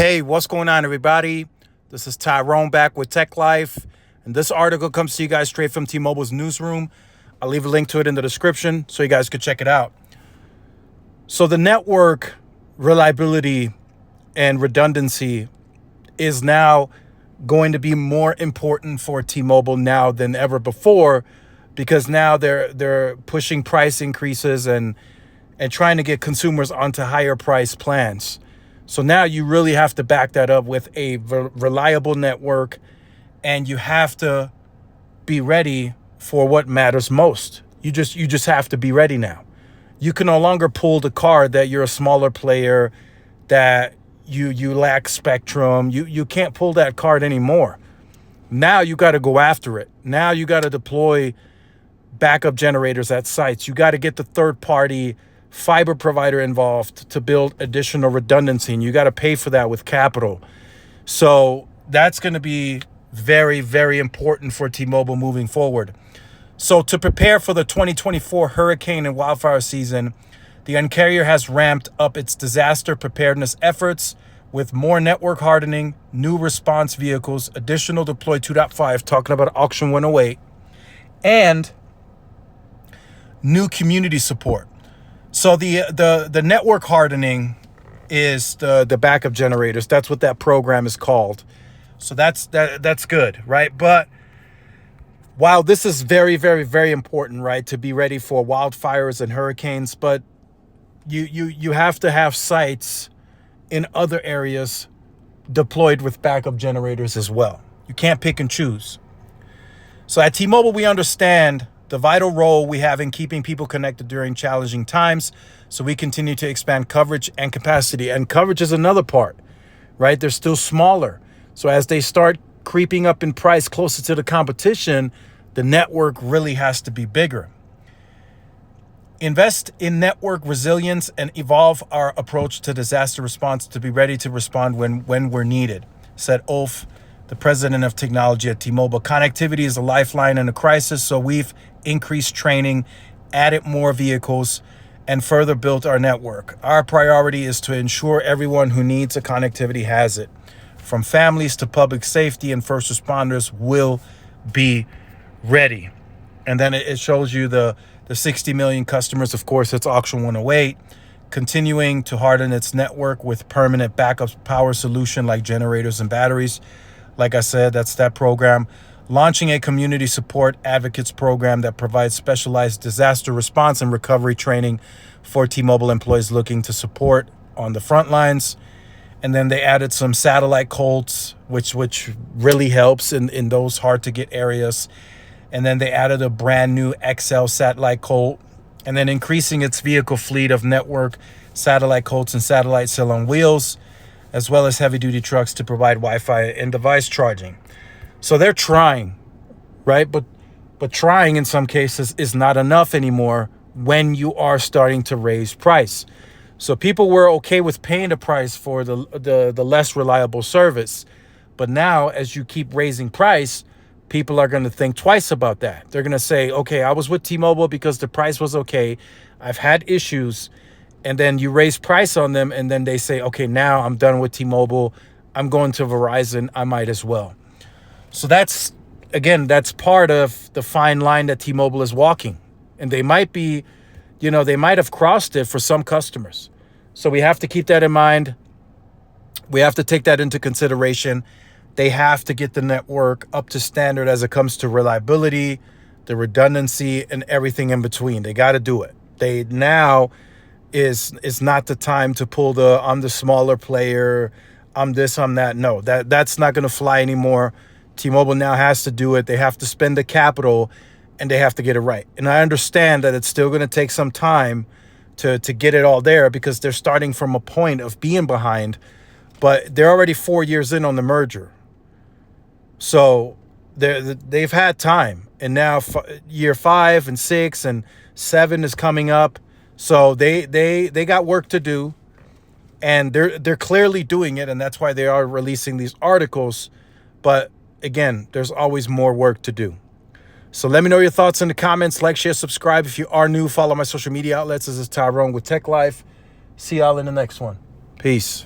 Hey, what's going on, everybody? This is Tyrone back with Tech Life, and this article comes to you guys straight from T-Mobile's newsroom. I'll leave a link to it in the description so you guys could check it out. So the network reliability and redundancy is now going to be more important for T-Mobile now than ever before, because now they're pushing price increases and trying to get consumers onto higher price plans. So now you really have to back that up with a reliable network, and you have to be ready for what matters most. You just have to be ready now. You can no longer pull the card that you're a smaller player, that you lack spectrum. You can't pull that card anymore. Now you got to go after it. Now you got to deploy backup generators at sites. You got to get the third-party fiber provider involved to build additional redundancy, and you got to pay for that with capital. So that's going to be very, very important for T-Mobile moving forward. So to prepare for the 2024 hurricane and wildfire season, the Un-carrier has ramped up its disaster preparedness efforts with more network hardening, new response vehicles, additional Deploy 2.5, talking about Auction 108, and new community support. So the network hardening is the backup generators. That's what that program is called. So that's good, right? But while this is very, very, very important, right, to be ready for wildfires and hurricanes, but you have to have sites in other areas deployed with backup generators as well. You can't pick and choose. So at T-Mobile, we understand the vital role we have in keeping people connected during challenging times. So we continue to expand coverage and capacity. And coverage is another part, right? They're still smaller. So as they start creeping up in price closer to the competition, the network really has to be bigger. Invest in network resilience and evolve our approach to disaster response to be ready to respond when we're needed, said Ulf, the president of technology at T-Mobile. Connectivity is a lifeline in a crisis, so we've increased training, added more vehicles, and further built our network. Our priority is to ensure everyone who needs a connectivity has it. From families to public safety and first responders will be ready. And then it shows you the 60 million customers. Of course, it's Auction 108, continuing to harden its network with permanent backup power solution like generators and batteries. Like I said, that's that program. Launching a community support advocates program that provides specialized disaster response and recovery training for T-Mobile employees looking to support on the front lines. And then they added some satellite colts, which really helps in those hard to get areas. And then they added a brand new XL satellite colt, and then increasing its vehicle fleet of network satellite colts and satellite cell on wheels, as well as heavy duty trucks to provide Wi-Fi and device charging. So they're trying, right? But trying in some cases is not enough anymore when you are starting to raise price. So people were okay with paying the price for the less reliable service. But now, as you keep raising price, people are going to think twice about that. They're going to say, okay, I was with T-Mobile because the price was okay. I've had issues. And then you raise price on them, and then they say, okay, now I'm done with T-Mobile. I'm going to Verizon. I might as well. So that's part of the fine line that T-Mobile is walking. And they might be, they might have crossed it for some customers. So we have to keep that in mind. We have to take that into consideration. They have to get the network up to standard as it comes to reliability, the redundancy, and everything in between. They got to do it. They now is not the time to pull I'm the smaller player, I'm this, I'm that. No, that's not going to fly anymore. T-Mobile now has to do it. They have to spend the capital, and they have to get it right. And I understand that it's still going to take some time to get it all there, because they're starting from a point of being behind, but they're already 4 years in on the merger. So they've had time, and now year 5 and 6 and 7 is coming up. So they got work to do, and they're clearly doing it, and that's why they are releasing these articles. But again, there's always more work to do. So let me know your thoughts in the comments. Like, share, subscribe. If you are new, follow my social media outlets. This is Tyrone with Tech Life. See y'all in the next one. Peace.